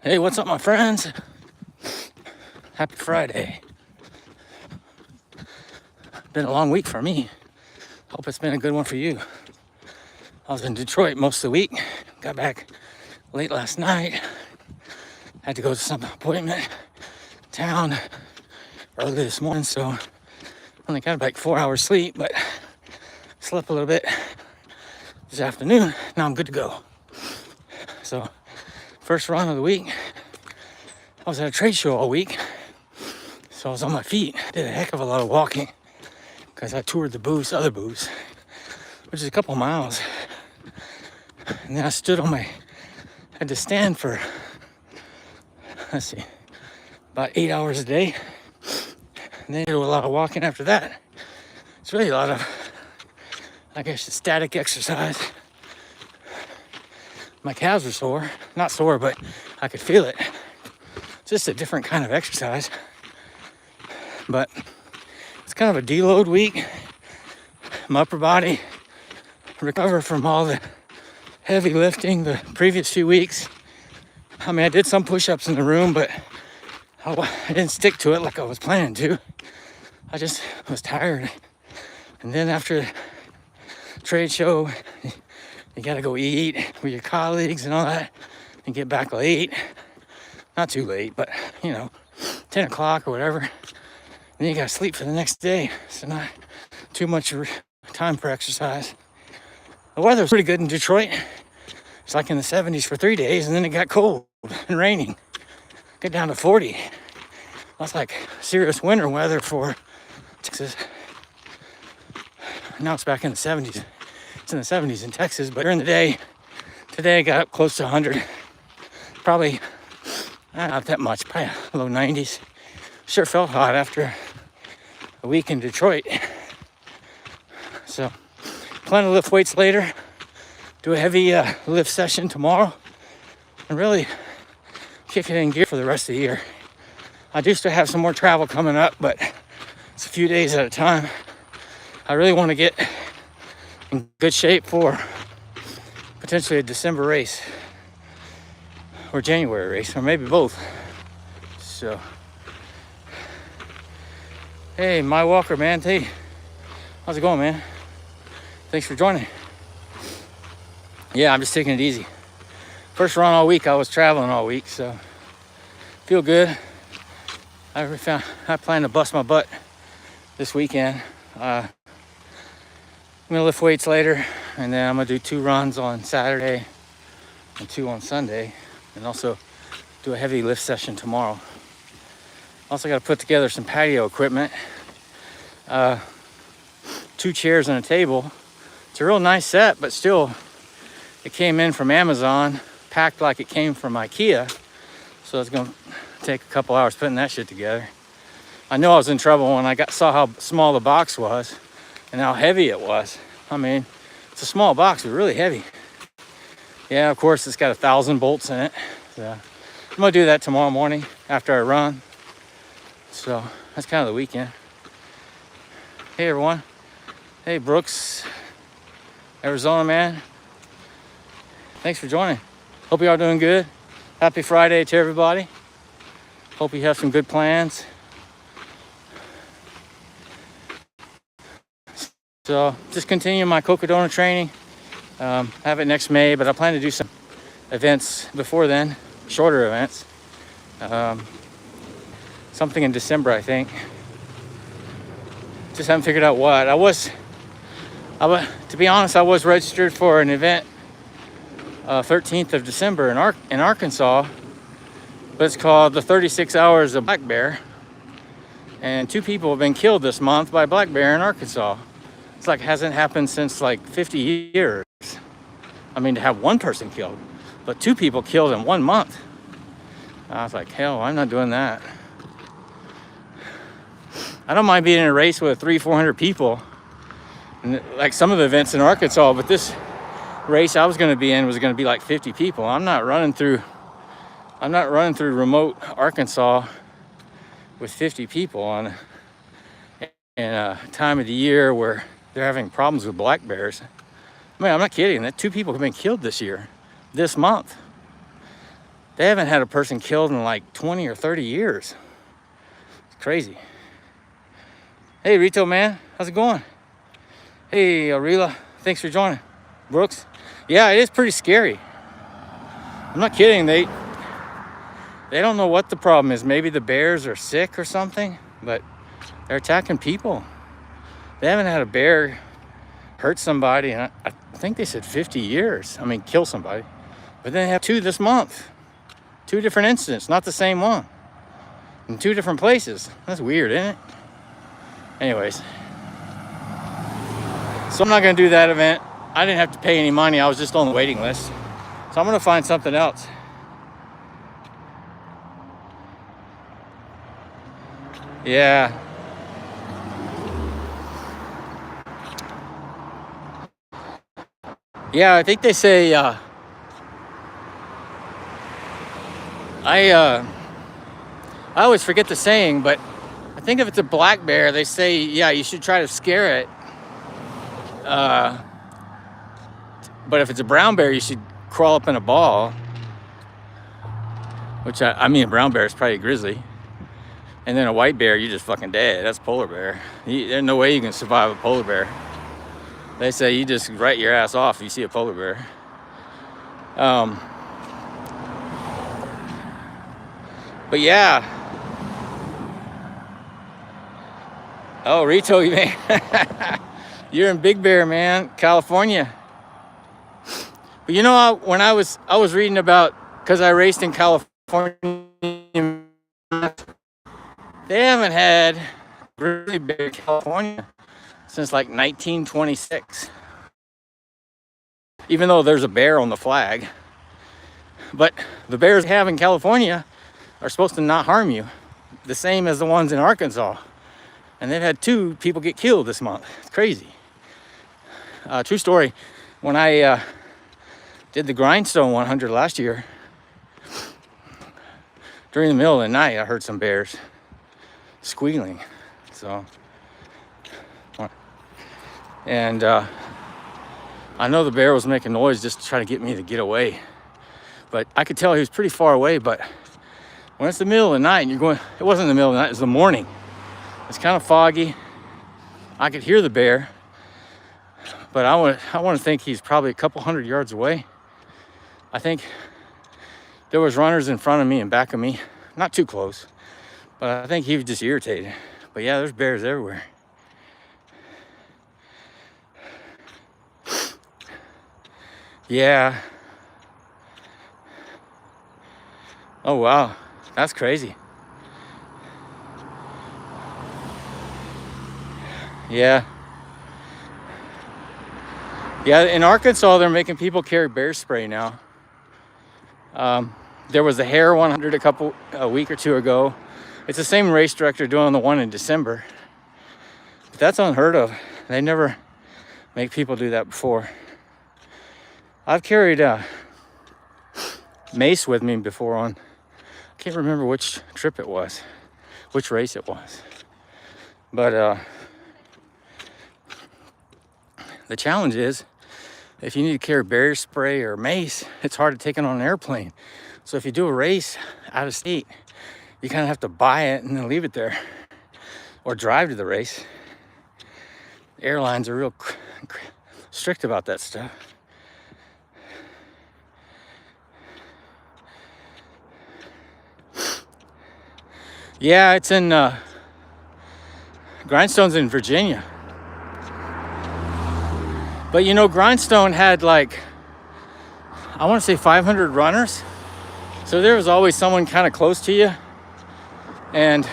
Hey, what's up, my friends? Happy Friday. Been a long week for me. Hope it's been a good one for you. I was in Detroit most of the week. Got back late last night. Had to go to some appointment town early this morning, so only got like 4 hours sleep, but slept a little bit this afternoon. Now I'm good to go. So, first run of the week. I was at a trade show all week, so I was on my feet. Did a heck of a lot of walking because I toured the booths, other booths, which is a couple miles. And then I stood on had to stand for, let's see, about 8 hours a day. And then do a lot of walking after that. It's really a lot of, I guess, static exercise. My calves were sore. Not sore, but I could feel it. Just a different kind of exercise. But it's kind of a deload week. My upper body recovered from all the heavy lifting the previous few weeks. I mean, I did some push-ups in the room, but I didn't stick to it like I was planning to. I just was tired. And then after the trade show, you gotta go eat with your colleagues and all that and get back late. Not too late, but 10 o'clock or whatever. And then you gotta sleep for the next day. So not too much time for exercise. The weather's pretty good in Detroit. It's like in the 70s for 3 days, and then it got cold and raining. Get down to 40. That's like serious winter weather for Texas. Now it's back in the 70s. It's in the 70s in Texas, but during the day, today I got up close to 100. Probably not that much, probably low 90s. Sure felt hot after a week in Detroit. So, plan to lift weights later. Do a heavy lift session tomorrow. And really kick it in gear for the rest of the year. I do still have some more travel coming up, but it's a few days at a time. I really want to get in good shape for potentially a December race or January race, or maybe both. So, hey, my Walker, man. Hey, how's it going, man? Thanks for joining. Yeah, I'm just taking it easy. First run all week. I was traveling all week, so feel good. I plan to bust my butt this weekend. I'm gonna lift weights later, and then I'm gonna do 2 runs on Saturday and 2 on Sunday, and also do a heavy lift session tomorrow. Also got to put together some patio equipment. 2 chairs and a table. It's a real nice set, but still, it came in from Amazon, packed like it came from IKEA. So it's gonna take a couple hours putting that shit together. I know I was in trouble when I saw how small the box was and how heavy it was. I mean, it's a small box, but really heavy. Yeah, of course, it's got 1,000 bolts in it. So I'm gonna do that tomorrow morning after I run. So that's kind of the weekend. Hey, everyone. Hey, Brooks, Arizona, man. Thanks for joining. Hope you all doing good. Happy Friday to everybody. Hope you have some good plans. So just continue my Cocodona training. I have it next May, but I plan to do some events before then, shorter events. Something in December, I think. Just haven't figured out what. To be honest, I was registered for an event 13th of December in Arkansas, but it's called the 36 Hours of Black Bear. And 2 people have been killed this month by black bear in Arkansas. It's like hasn't happened since like 50 years. I mean, to have 1 person killed, but 2 people killed in 1 month. I was like, hell, I'm not doing that. I don't mind being in a race with 300-400 people, and like some of the events in Arkansas, but this race I was going to be in was going to be like 50 people. I'm not running through remote Arkansas with 50 people in a time of the year where they're having problems with black bears. I mean, I'm not kidding. That 2 people have been killed this year, this month. They haven't had a person killed in like 20 or 30 years. It's crazy. Hey, Rito, man. How's it going? Hey, Arila. Thanks for joining. Brooks. Yeah, it is pretty scary. I'm not kidding. They don't know what the problem is. Maybe the bears are sick or something, but they're attacking people. They haven't had a bear hurt somebody, and I think they said 50 years. I mean, kill somebody. But then they have 2 this month. 2 different incidents, not the same one. In 2 different places. That's weird, isn't it? Anyways. So I'm not going to do that event. I didn't have to pay any money. I was just on the waiting list. So I'm going to find something else. Yeah. Yeah, I think they say, I always forget the saying, but I think if it's a black bear, they say, yeah, you should try to scare it. But if it's a brown bear, you should crawl up in a ball. Which, I mean, a brown bear is probably a grizzly. And then a white bear, you're just fucking dead. That's a polar bear. There's no way you can survive a polar bear. They say you just write your ass off if you see a polar bear. But yeah. Oh, Rito, man. You're in Big Bear, man, California. But you know, when I was reading about, because I raced in California, they haven't had really big California since like 1926. Even though there's a bear on the flag. But the bears they have in California are supposed to not harm you. The same as the ones in Arkansas. And they've had 2 people get killed this month. It's crazy. True story. When I did the Grindstone 100 last year, during the middle of the night, I heard some bears squealing. So, and I know the bear was making noise just to try to get me to get away. But I could tell he was pretty far away. But when it's the middle of the night and you're going, it wasn't the middle of the night, it was the morning. It's kind of foggy. I could hear the bear, but I want to think he's probably a couple hundred yards away. I think there was runners in front of me and back of me, not too close, but I think he was just irritated. But yeah, there's bears everywhere. Yeah. Oh wow, that's crazy. Yeah. Yeah, in Arkansas, they're making people carry bear spray now. There was the Hare 100 a week or 2 ago. It's the same race director doing the one in December. But that's unheard of. They never make people do that before. I've carried mace with me before on, I can't remember which trip it was, which race it was. But the challenge is, if you need to carry bear spray or mace, it's hard to take it on an airplane. So if you do a race out of state, you kind of have to buy it and then leave it there, or drive to the race. Airlines are real strict about that stuff. Yeah, it's in Grindstone's in Virginia. But you know, Grindstone had like, I want to say 500 runners. So there was always someone kind of close to you. And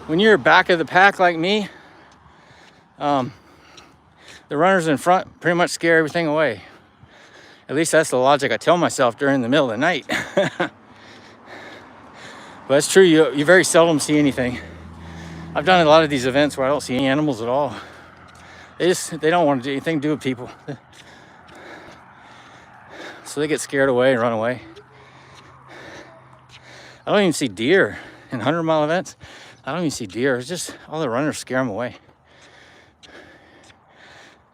when you're back of the pack like me, the runners in front pretty much scare everything away. At least that's the logic I tell myself during the middle of the night. But it's true, you very seldom see anything. I've done a lot of these events where I don't see any animals at all. They don't want to do anything to do with people. So they get scared away and run away. I don't even see deer in 100-mile events. I don't even see deer. It's just all the runners scare them away.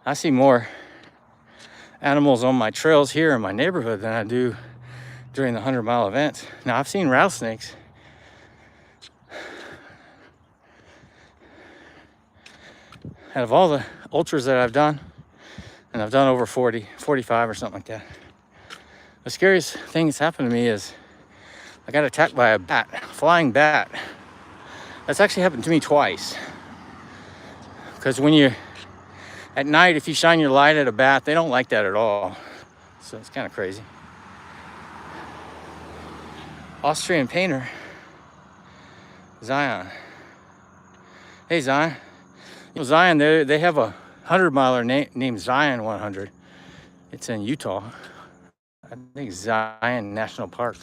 I see more animals on my trails here in my neighborhood than I do during the 100-mile events. Now, I've seen rattlesnakes. Out of all the ultras that I've done, and I've done over 40, 45 or something like that, the scariest thing that's happened to me is I got attacked by a bat, a flying bat. That's actually happened to me twice. Because when you're at night, if you shine your light at a bat, they don't like that at all. So it's kind of crazy. Austrian painter, Zion. Hey, Zion. You know, Zion, they have a 100-miler named Zion 100. It's in Utah. I think Zion National Park.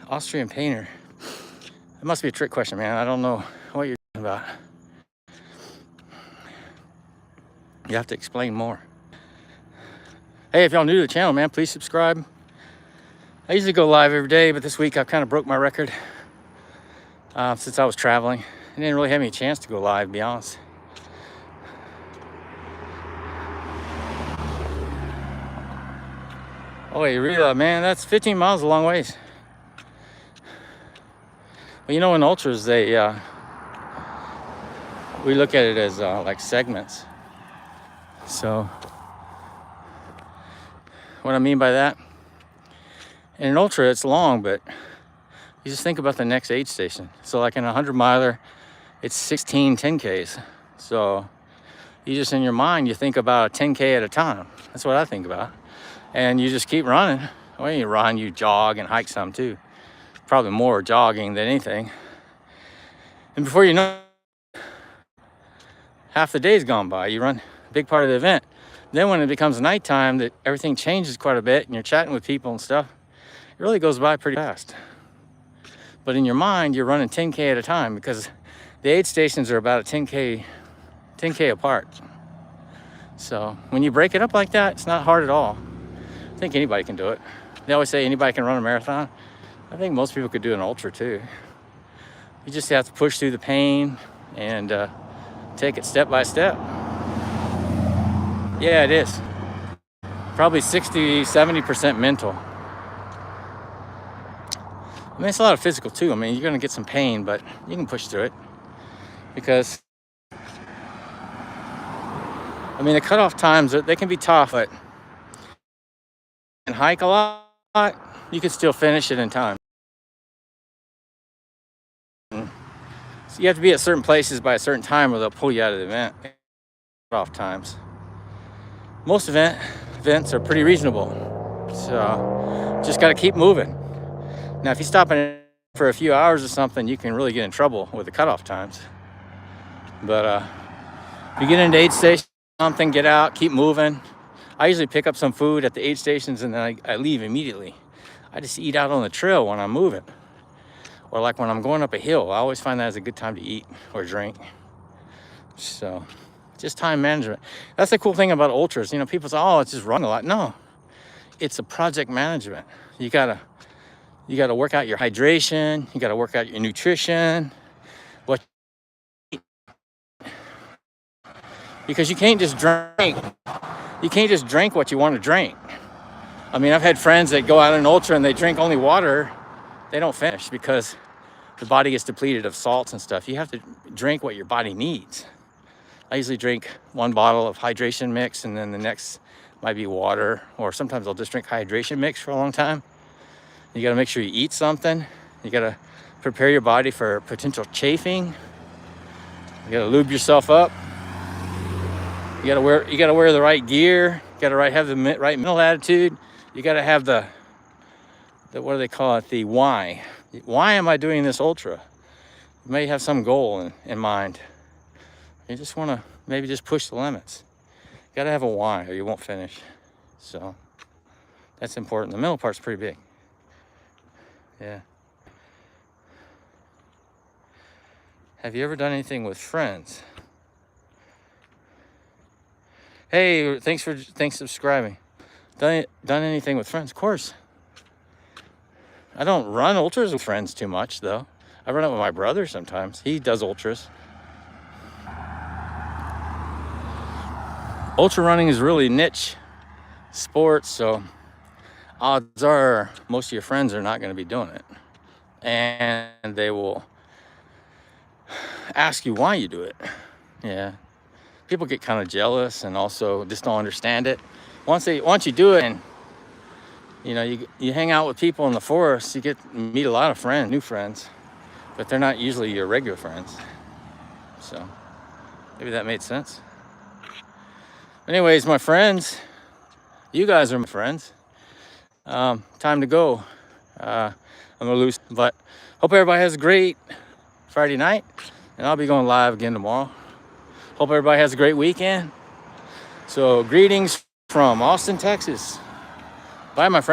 Austrian painter. It must be a trick question, man. I don't know what you're talking about. You have to explain more. Hey, if y'all new to the channel, man, please subscribe. I usually go live every day, but this week I kind of broke my record since I was traveling. I didn't really have any chance to go live, to be honest. Oh, wait, really, man, that's 15 miles a long ways. Well, you know, in ultras, we look at it as like segments. So, what I mean by that, in an ultra, it's long, but you just think about the next aid station. So, like in a 100-miler, it's 16 10Ks. So, you just in your mind, you think about a 10K at a time. That's what I think about. And you just keep running. Well, you run, you jog, and hike some too. Probably more jogging than anything. And before you know, half the day's gone by. You run a big part of the event. Then when it becomes nighttime, that everything changes quite a bit and you're chatting with people and stuff, it really goes by pretty fast. But in your mind, you're running 10K at a time because the aid stations are about a 10K apart. So when you break it up like that, it's not hard at all. I think anybody can do it. They always say anybody can run a marathon. I think most people could do an ultra too. You just have to push through the pain and take it step by step. Yeah, it is. Probably 60, 70% mental. I mean, it's a lot of physical too. I mean, you're gonna get some pain, but you can push through it. Because, I mean, the cutoff times, they can be tough, but you can hike a lot, you can still finish it in time. So you have to be at certain places by a certain time or they'll pull you out of the event. Cutoff times. Most events are pretty reasonable. So just got to keep moving. Now, if you stop in for a few hours or something, you can really get in trouble with the cutoff times. But if you get into aid station, something, get out, keep moving. I usually pick up some food at the aid stations and then I leave immediately. I just eat out on the trail when I'm moving. Or like when I'm going up a hill, I always find that is a good time to eat or drink. So, just time management. That's the cool thing about ultras. You know, people say, oh, it's just run a lot. No, it's a project management. You gotta work out your hydration. You gotta work out your nutrition. Because you can't just drink. You can't just drink what you want to drink. I mean, I've had friends that go out in ultra and they drink only water. They don't finish because the body gets depleted of salts and stuff. You have to drink what your body needs. I usually drink one bottle of hydration mix and then the next might be water, or sometimes I'll just drink hydration mix for a long time. You got to make sure you eat something. You got to prepare your body for potential chafing. You got to lube yourself up. You got to wear the right gear. You got to have the right mental attitude. You got to have the what do they call it? The why. Why am I doing this ultra? You may have some goal in mind. You just want to maybe just push the limits. You got to have a why or you won't finish. So that's important. The mental part's pretty big. Yeah. Have you ever done anything with friends? Hey, thanks for subscribing. Done anything with friends? Of course. I don't run ultras with friends too much, though. I run it with my brother sometimes. He does ultras. Ultra running is really niche sport, so odds are most of your friends are not going to be doing it. And they will ask you why you do it. Yeah. People get kind of jealous and also just don't understand it. Once you do it, and you know, you hang out with people in the forest, you meet a lot of friends, new friends, but they're not usually your regular friends. So maybe that made sense. Anyways, my friends, you guys are my friends. Time to go. I'm gonna lose, but hope everybody has a great Friday night, and I'll be going live again tomorrow. Hope everybody has a great weekend. So greetings from Austin, Texas. Bye, my friends.